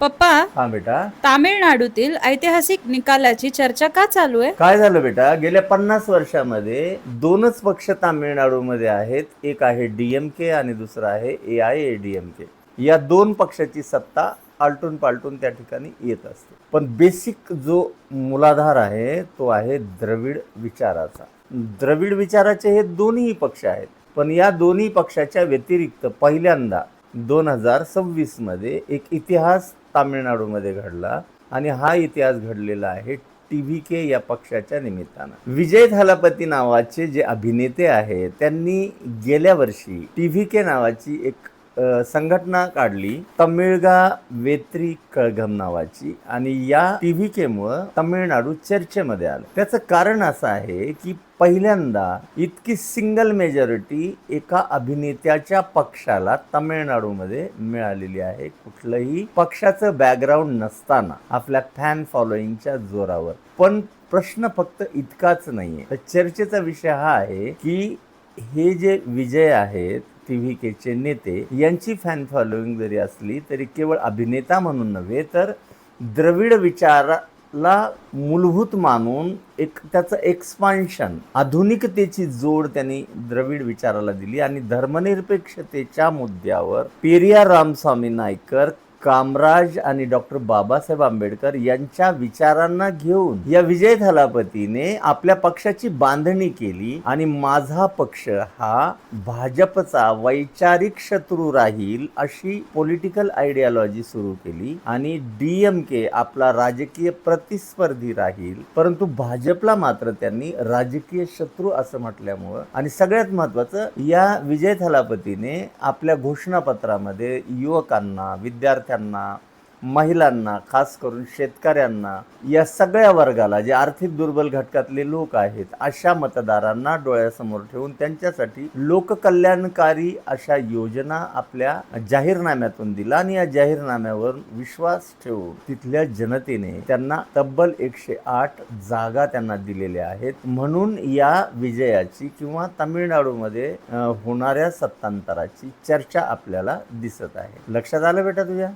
पप्पा, हा बेटा. तामिळनाडूतील ऐतिहासिक निकालाची चर्चा का चालू आहे? काय झालं बेटा, गेल्या 50 वर्षामध्ये दोनच पक्ष तामिळनाडूमध्ये आहेत. एक आहे DMK आणि दुसरा आहे AIADMK. या दोन पक्षाची सत्ता आलटून पालटून त्या ठिकाणी येत असते. पण बेसिक जो मूलाधार आहे तो आहे द्रविड विचाराचा. द्रविड विचाराचे हे दोन्ही पक्ष आहेत. पण या दोन्ही पक्षाच्या व्यतिरिक्त पहिल्यांदा 2026 मध्ये एक इतिहास तामिळनाडूमध्ये घडला आणि हा इतिहास घडलेला आहे TVK या पक्षाच्या निमित्तानं. विजय थालापती नावाचे जे अभिनेते आहेत त्यांनी गेल्या वर्षी TVK नावाची एक संघटना काढली, तमिळगा वेत्री कळघम नावाची, आणि या TVK मुळे तामिळनाडू चर्चेमध्ये आलं. त्याचं कारण असं आहे की पहिल्यांदा इतकी सिंगल मेजॉरिटी एका अभिनेत्याच्या पक्षाला तामिळनाडूमध्ये मिळालेली आहे, कुठलंही पक्षाचं बॅकग्राऊंड नसताना आपल्या फॅन फॉलोईंगच्या जोरावर. पण प्रश्न फक्त इतकाच नाहीये, तर चर्चेचा विषय हा आहे की हे जे विजय आहेत TVKचे नेते, यांची फॅन फॉलोईंग जरी असली तरी केवळ अभिनेता म्हणून नव्हे तर द्रविड विचाराला मूलभूत मानून एक त्याचं एक्सपान्शन, आधुनिकतेची जोड त्यांनी द्रविड विचाराला दिली आणि धर्मनिरपेक्षतेच्या मुद्द्यावर पेरियार रामस्वामी नायकर, कामराज आणि डॉक्टर बाबासाहेब आंबेडकर यांच्या विचारांना घेऊन या विजय थालापतीने आपल्या पक्षाची बांधणी केली आणि माझा पक्ष हा भाजपचा वैचारिक शत्रू राहील अशी पॉलिटिकल आयडियोलॉजी सुरू केली आणि DMK आपला राजकीय प्रतिस्पर्धी राहील, परंतु भाजपला मात्र त्यांनी राजकीय शत्रू असं म्हटल्यामुळं आणि सगळ्यात महत्त्वाचं, या विजय थालापतीने आपल्या घोषणापत्रामध्ये युवकांना, विद्यार्थ्यांना, महिलांना, खास करून शेतकऱ्यांना, या सगळ्या वर्गाला, जे आर्थिक दुर्बल घटकातले लोक आहेत अशा मतदारांना डोळ्यासमोर ठेवून त्यांच्यासाठी लोककल्याणकारी अशा योजना आपल्या जाहीरनाम्यातून दिला आणि या जाहीरनाम्यावर विश्वास ठेवून तिथल्या जनतेने त्यांना तब्बल 108 जागा त्यांना दिलेल्या आहेत. म्हणून या विजयाची किंवा तामिळनाडूमध्ये होणाऱ्या सत्तांतराची चर्चा आपल्याला दिसत आहे. लक्षात आलं बेटा तुझ्या?